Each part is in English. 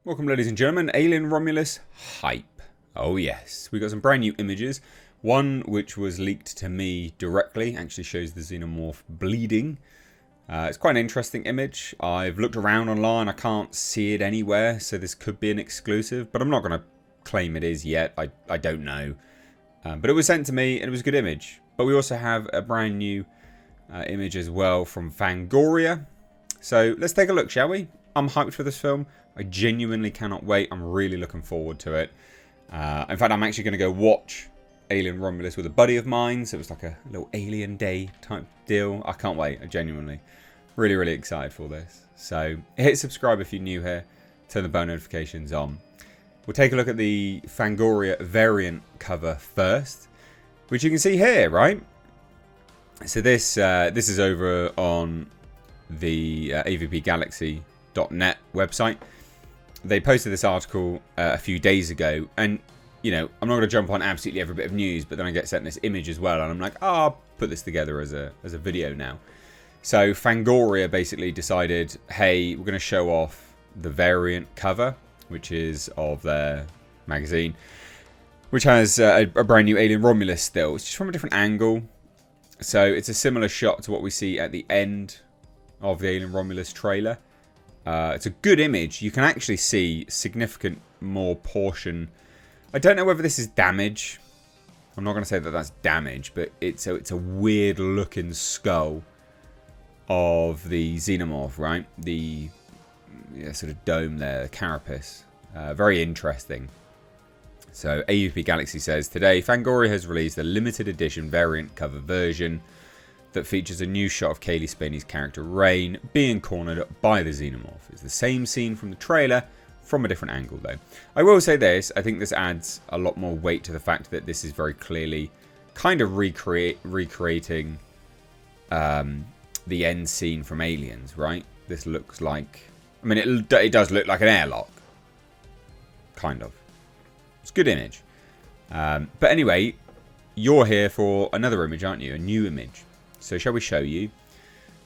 Welcome, ladies and gentlemen. Alien Romulus hype. Oh yes, we got some brand new images. One which was leaked to me directly, actually shows the Xenomorph bleeding. It's quite an interesting image. I've looked around online, I can't see it anywhere, so this could be an exclusive, but I'm not going to claim it is yet. I don't know. But it was sent to me and it was a good image. But we also have a brand new image as well from Fangoria. So let's take a look, shall we? I'm hyped for this film. I genuinely cannot wait. I'm really looking forward to it. In fact, I'm actually going to go watch Alien Romulus with a buddy of mine. So it was like a little Alien Day type deal. I can't wait. I genuinely, really excited for this. So hit subscribe if you're new here. Turn the bell notifications on. We'll take a look at the Fangoria variant cover first, which you can see here, right? So this is over on the avpgalaxy.net website. They posted this article a few days ago, and you know, I'm not going to jump on absolutely every bit of news, but then I get sent this image as well, and I'm like, oh, I'll put this together as a video now. So Fangoria basically decided, hey, we're going to show off the variant cover, which is of their magazine, which has a brand new Alien Romulus still. It's just from a different angle. So it's a similar shot to what we see at the end of the Alien Romulus trailer. It's a good image. You can actually see significant more portion. I don't know whether this is damage. I'm not going to say that that's damage, but it's a weird looking skull of the Xenomorph, right? The sort of dome there, the carapace. Very interesting. So AUP Galaxy says, today Fangoria has released a limited edition variant cover version that features a new shot of Kaylee Spaney's character Rain being cornered by the Xenomorph. It's the same scene from the trailer, from a different angle though. I will say this, I think this adds a lot more weight to the fact that this is very clearly kind of recreating the end scene from Aliens, right? This looks like, I mean, it does look like an airlock. Kind of. It's a good image. But anyway, you're here for another image, aren't you? A new image. So shall we show you?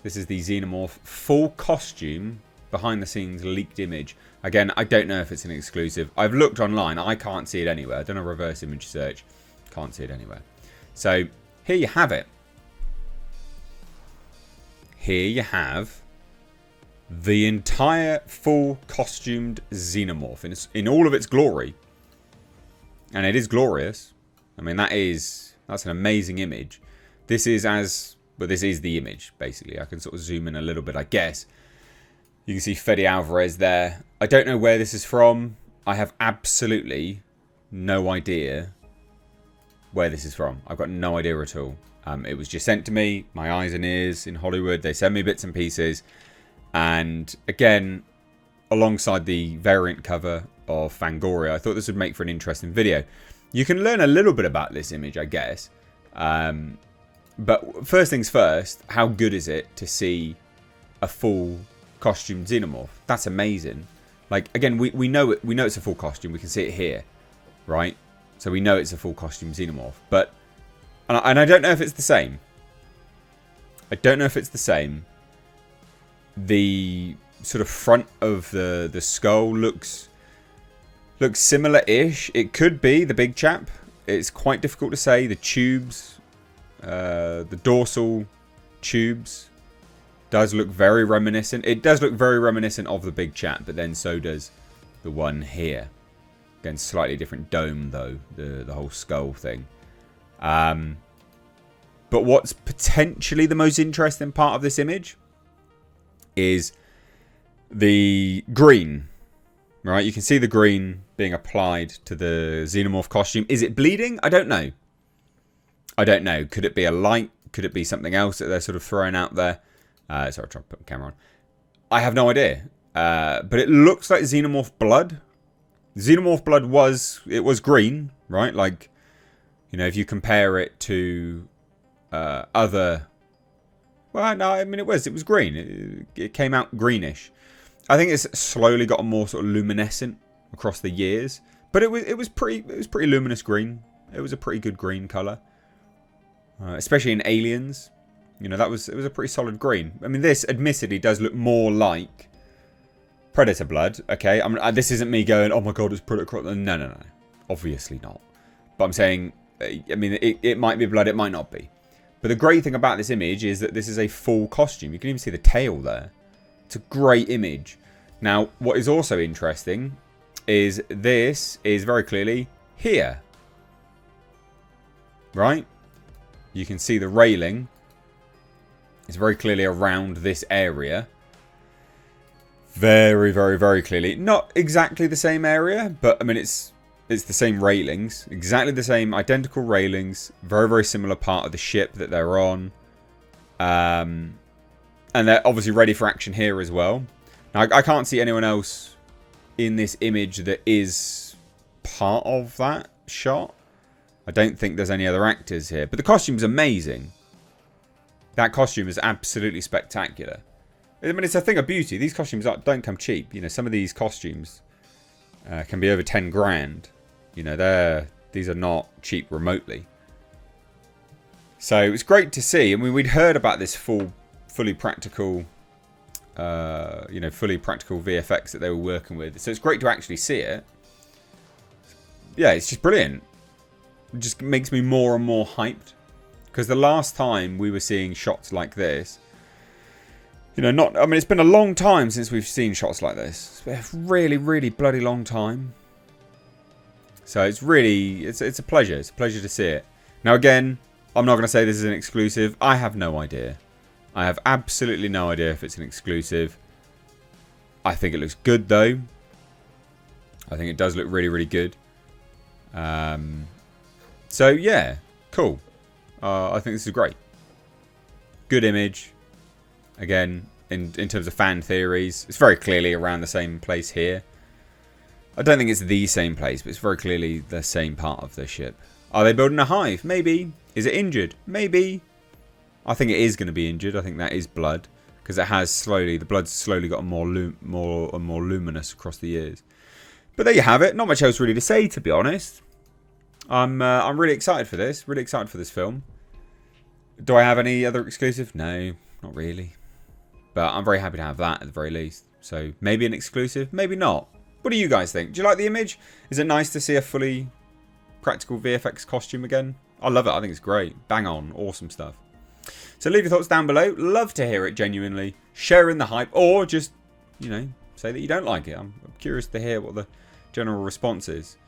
This is the Xenomorph full costume behind the scenes leaked image. Again, I don't know if it's an exclusive. I've looked online. I can't see it anywhere. I've done a reverse image search. Can't see it anywhere. So here you have it. Here you have the entire full costumed Xenomorph in all of its glory. And it is glorious. I mean, that's an amazing image. This is the image, basically. I can sort of zoom in a little bit, I guess. You can see Fede Alvarez there. I don't know where this is from. I have absolutely no idea where this is from. I've got no idea at all. It was just sent to me, my eyes and ears in Hollywood. They send me bits and pieces. And again, alongside the variant cover of Fangoria, I thought this would make for an interesting video. You can learn a little bit about this image, I guess. But first things first, how good is it to see a full costume Xenomorph? That's amazing. Like, again, we know it's a full costume. We can see it here, right? So we know it's a full costume Xenomorph. But, and I don't know if it's the same. I don't know if it's the same. The sort of front of the skull looks similar-ish. It could be the big chap. It's quite difficult to say. The tubes, the dorsal tubes, does look very reminiscent. It does look very reminiscent of the big chap, but then so does the one here. Again, slightly different dome though, the whole skull thing. But what's potentially the most interesting part of this image is the green. Right, you can see the green being applied to the Xenomorph costume. Is it bleeding? I don't know. I don't know. Could it be a light? Could it be something else that they're sort of throwing out there? Sorry, I'm trying to put the camera on. I have no idea. But it looks like Xenomorph blood. Xenomorph blood was green, right? Like, you know, if you compare it to other... Well, no, I mean, it was green. It came out greenish. I think it's slowly gotten more sort of luminescent across the years, but it was pretty luminous green. It was a pretty good green color, especially in Aliens. You know, it was a pretty solid green. I mean, this admittedly does look more like Predator blood, okay. This isn't me going, oh my god, it's Predator. No. Obviously not. But I'm saying, I mean, it might be blood, it might not be. But the great thing about this image is that this is a full costume. You can even see the tail there. It's a great image. Now, what is also interesting is this is very clearly here. Right? You can see the railing. It's very clearly around this area. Very, very, very clearly. Not exactly the same area, but I mean, it's the same railings. Exactly the same, identical railings. Very, very similar part of the ship that they're on. And they're obviously ready for action here as well. Now, I can't see anyone else in this image that is part of that shot. I don't think there's any other actors here. But the costume's amazing. That costume is absolutely spectacular. I mean, it's a thing of beauty. These costumes don't come cheap. You know, some of these costumes can be over 10 grand. You know, these are not cheap remotely. So it was great to see. I mean, we'd heard about this fully practical, fully practical VFX that they were working with. So it's great to actually see it. Yeah, it's just brilliant. It just makes me more and more hyped. Because the last time we were seeing shots like this, you know, I mean, it's been a long time since we've seen shots like this. It's been a really, really bloody long time. So it's really, it's a pleasure. It's a pleasure to see it. Now, again, I'm not going to say this is an exclusive. I have no idea. I have absolutely no idea if it's an exclusive. I think it looks good, though. I think it does look really, really good. So, yeah, cool. I think this is great. Good image. Again, in terms of fan theories, it's very clearly around the same place here. I don't think it's the same place, but it's very clearly the same part of the ship. Are they building a hive? Maybe. Is it injured? Maybe. I think it is going to be injured. I think that is blood. Because it has slowly, the blood's slowly gotten more luminous across the years. But there you have it. Not much else really to say, to be honest. I'm really excited for this. Really excited for this film. Do I have any other exclusive? No, not really. But I'm very happy to have that at the very least. So maybe an exclusive, maybe not. What do you guys think? Do you like the image? Is it nice to see a fully practical VFX costume again? I love it. I think it's great. Bang on. Awesome stuff. So leave your thoughts down below. Love to hear it genuinely. Share in the hype. Or just, you know, say that you don't like it. I'm curious to hear what the general response is.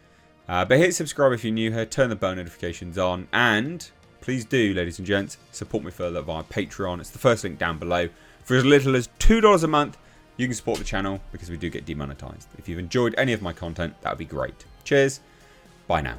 But hit subscribe if you're new here. Turn the bell notifications on. And please do, ladies and gents, support me further via Patreon. It's the first link down below. For as little as $2 a month, you can support the channel because we do get demonetized. If you've enjoyed any of my content, that would be great. Cheers. Bye now.